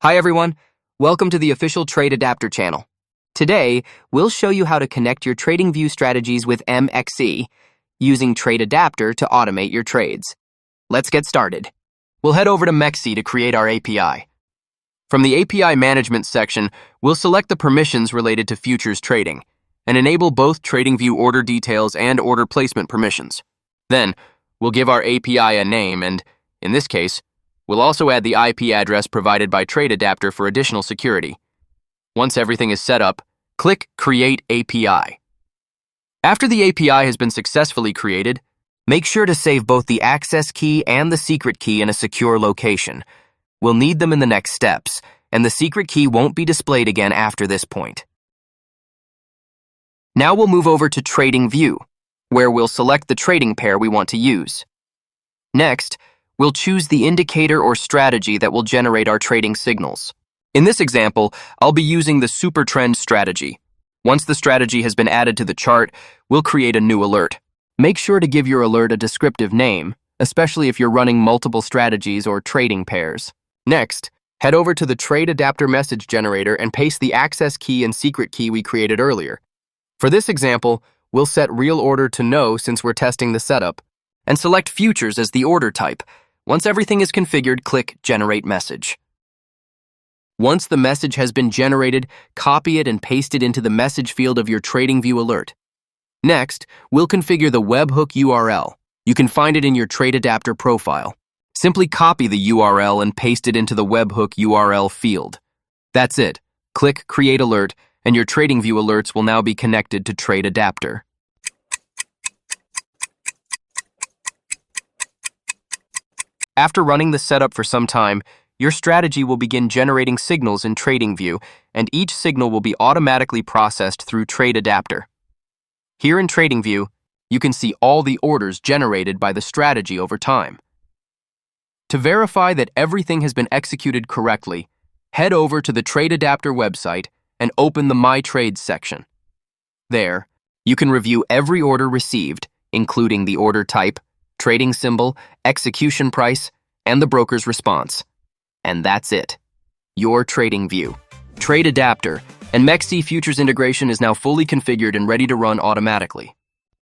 Hi everyone, welcome to the official TradeAdapter channel. Today, we'll show you how to connect your TradingView strategies with MEXC using TradeAdapter to automate your trades. Let's get started. We'll head over to MEXC to create our API. From the API management section, we'll select the permissions related to futures trading and enable both TradingView order details and order placement permissions. Then, we'll give our API a name and, in this case, we'll also add the IP address provided by TradeAdapter for additional security. Once everything is set up, click Create API. After the API has been successfully created, make sure to save both the access key and the secret key in a secure location. We'll need them in the next steps, and the secret key won't be displayed again after this point. Now we'll move over to TradingView, where we'll select the trading pair we want to use. Next, we'll choose the indicator or strategy that will generate our trading signals. In this example, I'll be using the Super Trend strategy. Once the strategy has been added to the chart, we'll create a new alert. Make sure to give your alert a descriptive name, especially if you're running multiple strategies or trading pairs. Next, head over to the TradeAdapter message generator and paste the access key and secret key we created earlier. For this example, we'll set real order to no since we're testing the setup, and select futures as the order type. Once everything is configured, click Generate Message. Once the message has been generated, copy it and paste it into the message field of your TradingView alert. Next, we'll configure the webhook URL. You can find it in your TradeAdapter profile. Simply copy the URL and paste it into the webhook URL field. That's it. Click Create Alert, and your TradingView alerts will now be connected to TradeAdapter. After running the setup for some time, your strategy will begin generating signals in TradingView, and each signal will be automatically processed through TradeAdapter. Here in TradingView, you can see all the orders generated by the strategy over time. To verify that everything has been executed correctly, head over to the TradeAdapter website and open the My Trades section. There, you can review every order received, including the order type, trading symbol, execution price, and the broker's response. And that's it. Your TradingView, TradeAdapter, and MEXC Futures integration is now fully configured and ready to run automatically.